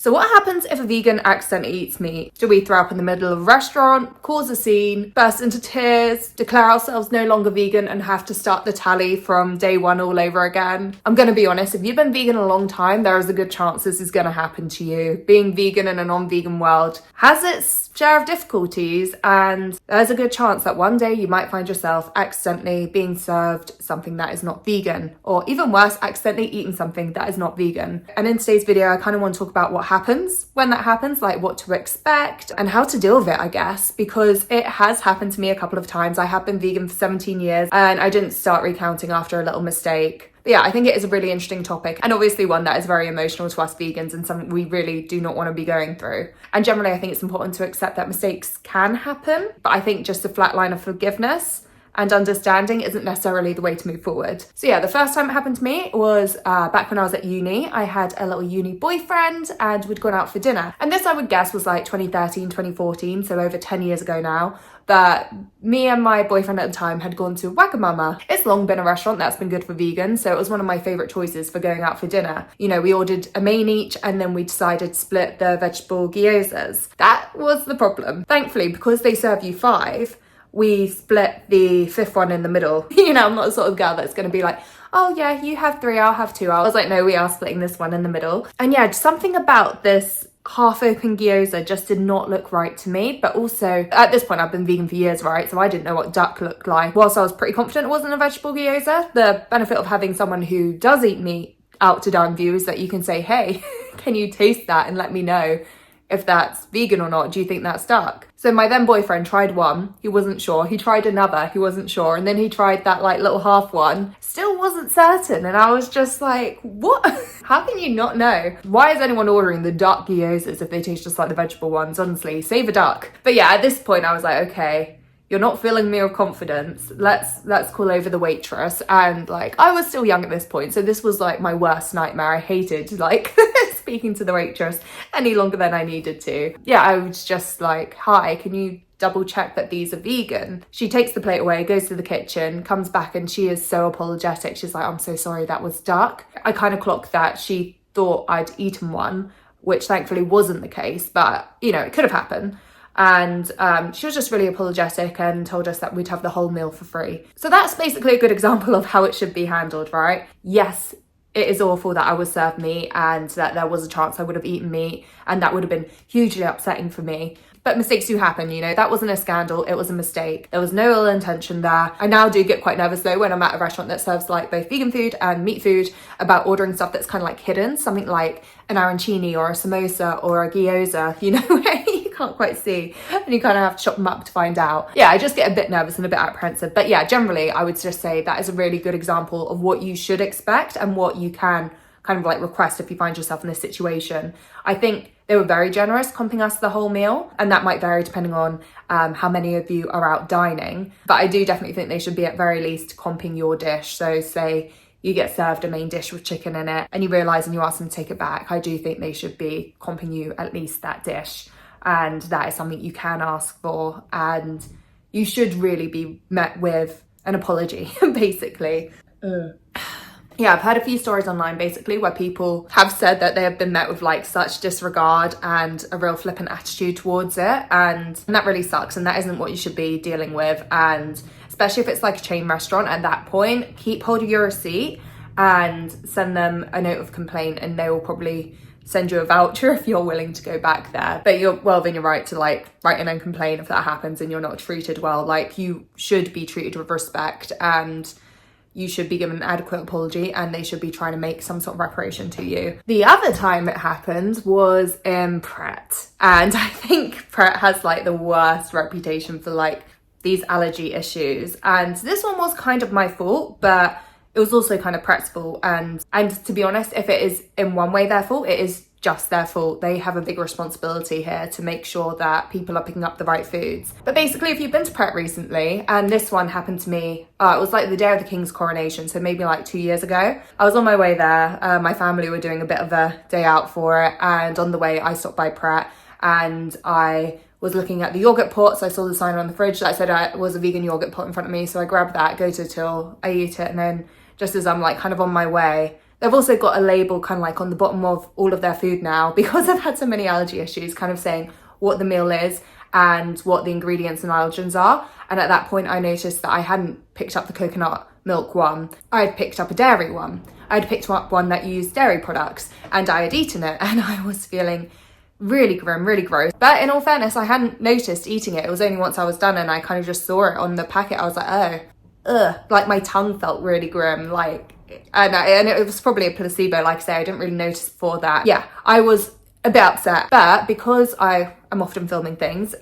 So what happens if a vegan accidentally eats meat? Do we throw up in the middle of a restaurant, cause a scene, burst into tears, declare ourselves no longer vegan and have to start the tally from day one all over again? I'm gonna be honest, if you've been vegan a long time, there is a good chance this is gonna happen to you. Being vegan in a non-vegan world has its share of difficulties, and there's a good chance that one day you might find yourself accidentally being served something that is not vegan, or even worse, accidentally eating something that is not vegan. And in today's video, I kind of want to talk about what happens when that happens, like what to expect and how to deal with it, I guess, because it has happened to me a couple of times. I have been vegan for 17 years and I didn't start recounting after a little mistake. But yeah, I think it is a really interesting topic, and obviously one that is very emotional to us vegans and something we really do not want to be going through. And generally, I think it's important to accept that mistakes can happen, but I think just a flat line of forgiveness and understanding isn't necessarily the way to move forward. So yeah, the first time it happened to me was back when I was at uni. I had a little uni boyfriend and we'd gone out for dinner. And this, I would guess, was like 2013, 2014, so over 10 years ago now. But me and my boyfriend at the time had gone to Wagamama. It's long been a restaurant that's been good for vegans, so it was one of my favourite choices for going out for dinner. You know, we ordered a main each and then we decided to split the vegetable gyozas. That was the problem. Thankfully, because they serve you 5, we split the 5th one in the middle. You know, I'm not the sort of girl that's going to be like, oh yeah, you have 3, I'll have 2. I was like, no, we are splitting this one in the middle. And yeah, something about this half-open gyoza just did not look right to me. But also, at this point, I've been vegan for years, right? So I didn't know what duck looked like. Whilst I was pretty confident it wasn't a vegetable gyoza, the benefit of having someone who does eat meat out to dine with you is that you can say, hey, can you taste that and let me know if that's vegan or not? Do you think that's duck? So my then boyfriend tried one, he wasn't sure. He tried another, he wasn't sure. And then he tried that like little half one, still wasn't certain. And I was just like, what? How can you not know? Why is anyone ordering the duck gyozas if they taste just like the vegetable ones? Honestly, save a duck. But yeah, at this point I was like, okay, you're not filling me with confidence. Let's call over the waitress. And like, I was still young at this point, so this was like my worst nightmare. I hated like speaking to the waitress any longer than I needed to. Yeah, I was just like, hi, can you double check that these are vegan? She takes the plate away, goes to the kitchen, comes back, and she is so apologetic. She's like, I'm so sorry, that was duck. I kind of clocked that she thought I'd eaten one, which thankfully wasn't the case, but you know, it could have happened. And she was just really apologetic and told us that we'd have the whole meal for free. So that's basically a good example of how it should be handled, right? Yes, it is awful that I was served meat and that there was a chance I would have eaten meat, and that would have been hugely upsetting for me. But mistakes do happen, you know, that wasn't a scandal, it was a mistake. There was no ill intention there. I now do get quite nervous though when I'm at a restaurant that serves like both vegan food and meat food about ordering stuff that's kind of like hidden, something like an arancini or a samosa or a gyoza, you know, where you can't quite see and you kind of have to chop them up to find out. Yeah, I just get a bit nervous and a bit apprehensive. But yeah, generally I would just say that is a really good example of what you should expect and what you can kind of like request if you find yourself in this situation. I think they were very generous comping us the whole meal, and that might vary depending on how many of you are out dining. But I do definitely think they should be at very least comping your dish. So say you get served a main dish with chicken in it and you realise and you ask them to take it back, I do think they should be comping you at least that dish. And that is something you can ask for, and you should really be met with an apology, basically. Yeah, I've heard a few stories online basically where people have said that they have been met with like such disregard and a real flippant attitude towards it, and that really sucks, and that isn't what you should be dealing with. And especially if it's like a chain restaurant, at that point, keep hold of your receipt and send them a note of complaint, and they will probably send you a voucher if you're willing to go back there. But you're well within your right to like write in and complain if that happens and you're not treated well. Like, you should be treated with respect, and you should be given an adequate apology, and they should be trying to make some sort of reparation to you. The other time it happened was in Pret. And I think Pret has like the worst reputation for like these allergy issues. And this one was kind of my fault, but it was also kind of Pret's fault. And to be honest, if it is in one way their fault, it is just their fault. They have a big responsibility here to make sure that people are picking up the right foods. But basically, if you've been to Pret recently, and this one happened to me, it was like the day of the King's coronation, so maybe like 2 years ago. I was on my way there, my family were doing a bit of a day out for it, and on the way I stopped by Pret and I was looking at the yogurt pots. I saw the sign on the fridge that said it was a vegan yogurt pot in front of me, so I grabbed that, go to the till, I eat it, and then just as I'm like kind of on my way, They've also got a label kind of like on the bottom of all of their food now, because I've had so many allergy issues, kind of saying what the meal is and what the ingredients and allergens are. And at that point I noticed that I hadn't picked up the coconut milk one, I had picked up a dairy one. I'd picked up one that used dairy products, and I had eaten it, and I was feeling really grim, really gross. But in all fairness, I hadn't noticed eating it. It was only once I was done and I kind of just saw it on the packet, I was like, oh, ugh. Like my tongue felt really grim, like, and it was probably a placebo. Like I say, I didn't really notice before that. Yeah, I was a bit upset, but because I am often filming things,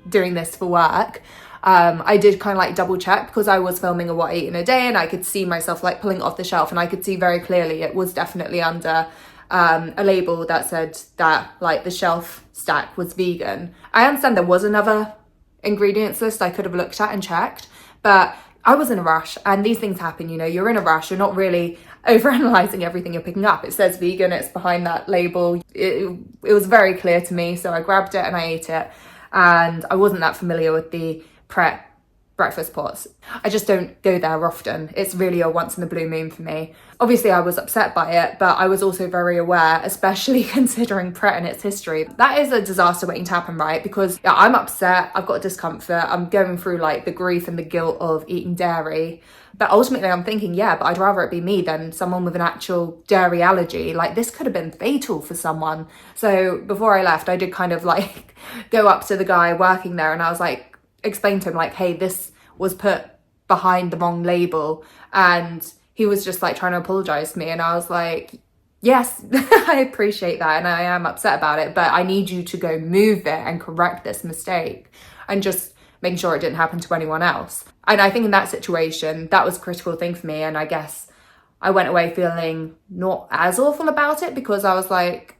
doing this for work, I did kind of like double check, because I was filming a what I eat in a day, and I could see myself like pulling it off the shelf, and I could see very clearly it was definitely under a label that said that like the shelf stack was vegan. I understand there was another ingredients list I could have looked at and checked, but I was in a rush, and these things happen, you know, you're in a rush, you're not really overanalyzing everything you're picking up. It says vegan, it's behind that label. It was very clear to me, so I grabbed it and I ate it. And I wasn't that familiar with the Pret breakfast pots. I just don't go there often. It's really a once in a blue moon for me. Obviously I was upset by it, but I was also very aware, especially considering Pret and its history. That is a disaster waiting to happen, right? Because yeah, I'm upset, I've got discomfort, I'm going through like the grief and the guilt of eating dairy. But ultimately I'm thinking, yeah, but I'd rather it be me than someone with an actual dairy allergy. Like this could have been fatal for someone. So before I left, I did kind of like go up to the guy working there, and I was like, explain to him like, hey, this was put behind the wrong label. And he was just like trying to apologize to me, and I was like, yes, I appreciate that, and I am upset about it, but I need you to go move it and correct this mistake, and just making sure it didn't happen to anyone else. And I think in that situation, that was a critical thing for me, and I guess I went away feeling not as awful about it, because I was like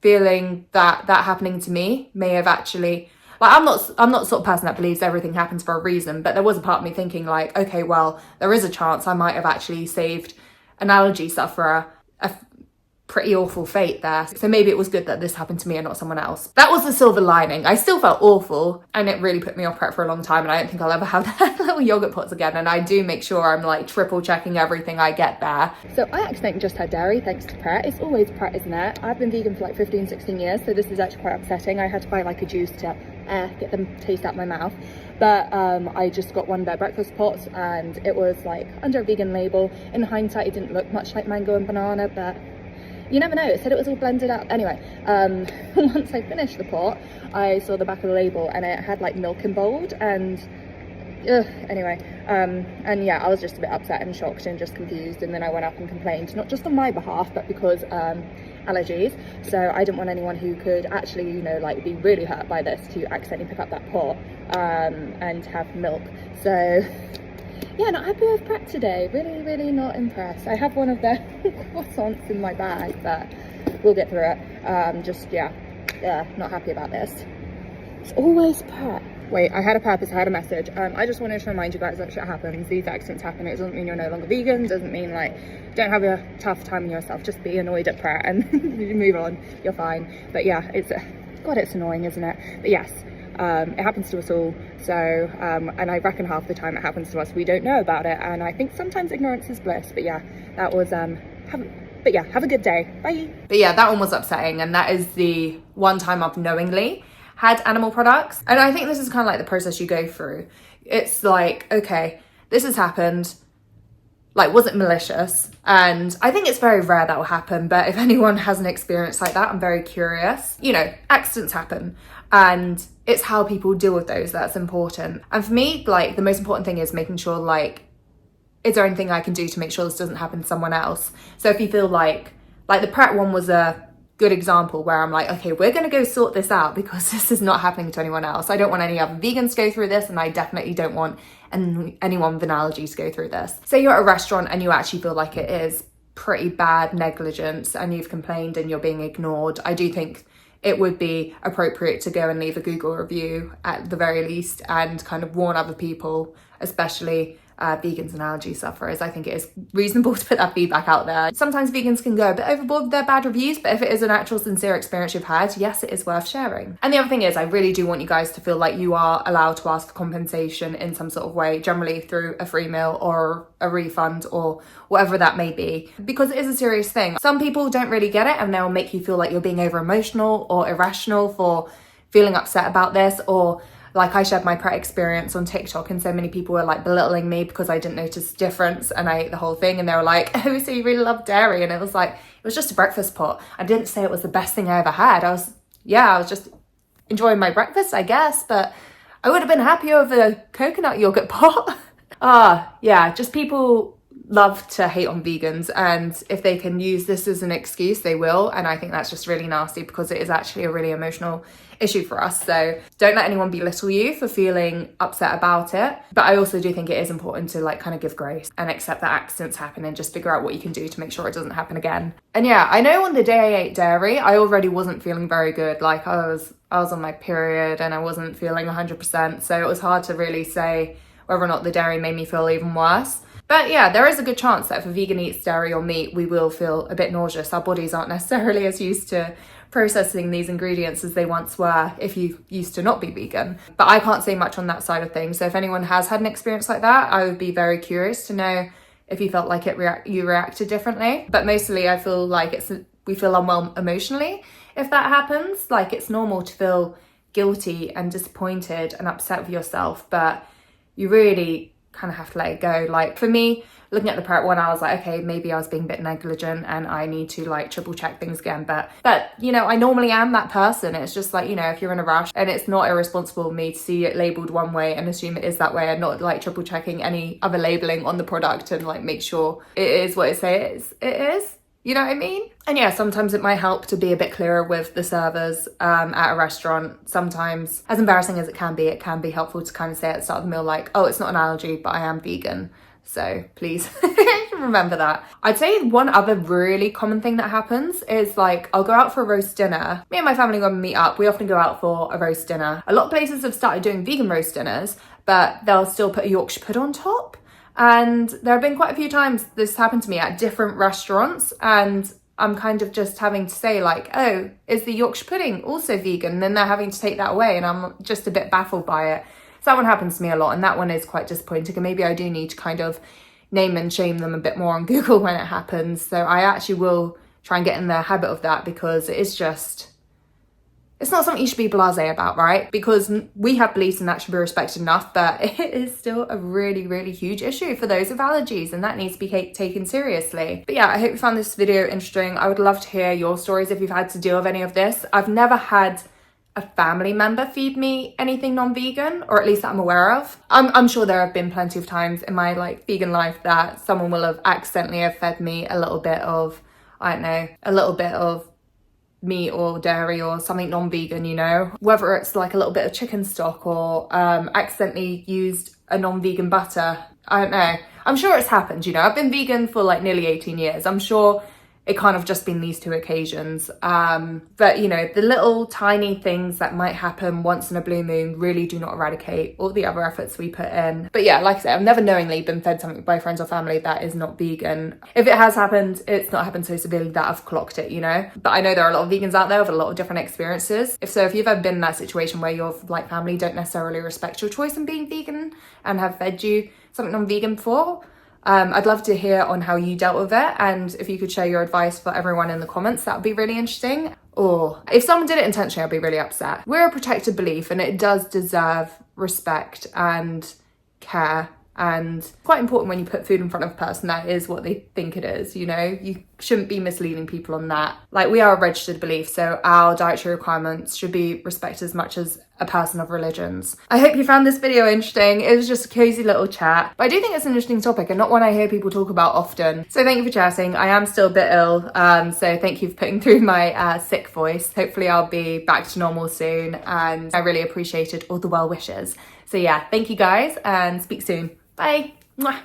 feeling that that happening to me may have actually, like, I'm not the sort of person that believes everything happens for a reason, but there was a part of me thinking like, okay, well, there is a chance I might have actually saved an allergy sufferer a pretty awful fate there. So maybe it was good that this happened to me and not someone else. That was the silver lining. I still felt awful, and it really put me off Pret for a long time, and I don't think I'll ever have that little yogurt pots again. And I do make sure I'm like triple checking everything I get there. So I accidentally just had dairy thanks to Pret. It's always Pret, isn't it? I've been vegan for like 15, 16 years, so this is actually quite upsetting. I had to buy like a juice to get them taste out my mouth. But I just got one of their breakfast pots, and it was like under a vegan label. In hindsight, it didn't look much like mango and banana, but you never know, it said it was all blended up. Anyway, once I finished the pot, I saw the back of the label, and it had like milk in bold, and anyway, and yeah, I was just a bit upset and shocked and just confused, and then I went up and complained, not just on my behalf, but because allergies. So I didn't want anyone who could actually, you know, like be really hurt by this to accidentally pick up that pot and have milk. So yeah, not happy with Pret today. Really not impressed. I have one of their croissants in my bag, but we'll get through it. Just yeah, not happy about this. It's always Pret. Wait, I had a purpose, I had a message. I just wanted to remind you guys that shit happens. These accidents happen. It doesn't mean you're no longer vegan. It doesn't mean like don't have a tough time in yourself. Just be annoyed at Pret and you move on. You're fine. But yeah, it's God, it's annoying, isn't it? But yes. It happens to us all, so and I reckon half the time it happens to us we don't know about it, and I think sometimes ignorance is bliss. But yeah, that was have a good day, bye. But yeah, that one was upsetting, and that is the one time I've knowingly had animal products. And I think this is kind of like the process you go through. It's like, okay, this has happened, like, was it malicious? And I think it's very rare that will happen, but if anyone has an experience like that, I'm very curious. You know, accidents happen, and it's how people deal with those that's important. And for me, like, the most important thing is making sure, like, is there anything I can do to make sure this doesn't happen to someone else? So if you feel like the Pret one was a good example where I'm like, okay, we're gonna go sort this out because this is not happening to anyone else. I don't want any other vegans to go through this, and I definitely don't want anyone with an allergy to go through this. Say you're at a restaurant and you actually feel like it is pretty bad negligence and you've complained and you're being ignored. I do think it would be appropriate to go and leave a Google review at the very least, and kind of warn other people, especially vegans and allergy sufferers. I think it is reasonable to put that feedback out there. Sometimes vegans can go a bit overboard with their bad reviews, but if it is an actual sincere experience you've had, yes, it is worth sharing. And the other thing is, I really do want you guys to feel like you are allowed to ask for compensation in some sort of way, generally through a free meal or a refund or whatever that may be, because it is a serious thing. Some people don't really get it and they'll make you feel like you're being over emotional or irrational for feeling upset about this, or like I shared my Pret experience on TikTok and so many people were like belittling me because I didn't notice the difference and I ate the whole thing, and they were like, oh, so you really love dairy? And it was like, it was just a breakfast pot. I didn't say it was the best thing I ever had. I was just enjoying my breakfast, I guess, but I would have been happier with a coconut yogurt pot. Yeah, just people love to hate on vegans, and if they can use this as an excuse, they will. And I think that's just really nasty because it is actually a really emotional issue for us. So don't let anyone belittle you for feeling upset about it. But I also do think it is important to like kind of give grace and accept that accidents happen and just figure out what you can do to make sure it doesn't happen again. And yeah, I know on the day I ate dairy, I already wasn't feeling very good. Like I was on my period and I wasn't feeling 100%. So it was hard to really say whether or not the dairy made me feel even worse. But yeah, there is a good chance that if a vegan eats dairy or meat, we will feel a bit nauseous. Our bodies aren't necessarily as used to processing these ingredients as they once were if you used to not be vegan. But I can't say much on that side of things. So if anyone has had an experience like that, I would be very curious to know if you felt like you reacted differently. But mostly I feel like we feel unwell emotionally if that happens. Like it's normal to feel guilty and disappointed and upset with yourself, but you really kind of have to let it go. Like for me, looking at the Pret one, I was like, okay, maybe I was being a bit negligent and I need to like triple check things again. But you know, I normally am that person. It's just like, you know, if you're in a rush, and it's not irresponsible of me to see it labeled one way and assume it is that way and not like triple checking any other labeling on the product and like make sure it is what it says it is. You know what I mean? And yeah, sometimes it might help to be a bit clearer with the servers at a restaurant. Sometimes, as embarrassing as it can be helpful to kind of say at the start of the meal, like, oh, it's not an allergy, but I am vegan. So please remember that. I'd say one other really common thing that happens is like, I'll go out for a roast dinner. Me and my family go and meet up. We often go out for a roast dinner. A lot of places have started doing vegan roast dinners, but they'll still put a Yorkshire pudding on top. And there have been quite a few times this happened to me at different restaurants, and I'm kind of just having to say like, oh, is the Yorkshire pudding also vegan? And then they're having to take that away, and I'm just a bit baffled by it. So that one happens to me a lot, and that one is quite disappointing. And maybe I do need to kind of name and shame them a bit more on Google when it happens. So I actually will try and get in the habit of that, because it is just, it's not something you should be blasé about, right? Because we have beliefs and that should be respected enough, but it is still a really, really huge issue for those with allergies, and that needs to be taken seriously. But yeah, I hope you found this video interesting. I would love to hear your stories if you've had to deal with any of this. I've never had a family member feed me anything non-vegan, or at least that I'm aware of. I'm sure there have been plenty of times in my like vegan life that someone will have accidentally have fed me a little bit of, I don't know, a little bit of meat or dairy or something non-vegan, you know, whether it's like a little bit of chicken stock or accidentally used a non-vegan butter. I don't know. I'm sure it's happened, you know. I've been vegan for like nearly 18 years. I'm sure it can't have just been these two occasions. But you know, the little tiny things that might happen once in a blue moon really do not eradicate all the other efforts we put in. But yeah, like I said, I've never knowingly been fed something by friends or family that is not vegan. If it has happened, it's not happened so severely that I've clocked it, you know? But I know there are a lot of vegans out there with a lot of different experiences. If you've ever been in that situation where your like family don't necessarily respect your choice in being vegan and have fed you something non-vegan before, I'd love to hear on how you dealt with it, and if you could share your advice for everyone in the comments, that would be really interesting. Or if someone did it intentionally, I'd be really upset. We're a protected belief, and it does deserve respect and care, and it's quite important when you put food in front of a person that is what they think it is, you know? You shouldn't be misleading people on that. Like, we are a registered belief, so our dietary requirements should be respected as much as a person of religions. I hope you found this video interesting. It was just a cozy little chat, but I do think it's an interesting topic and not one I hear people talk about often. So thank you for chatting. I am still a bit ill, so thank you for putting through my sick voice. Hopefully I'll be back to normal soon, and I really appreciated all the well wishes. So yeah, thank you guys, and speak soon. Bye. Mwah.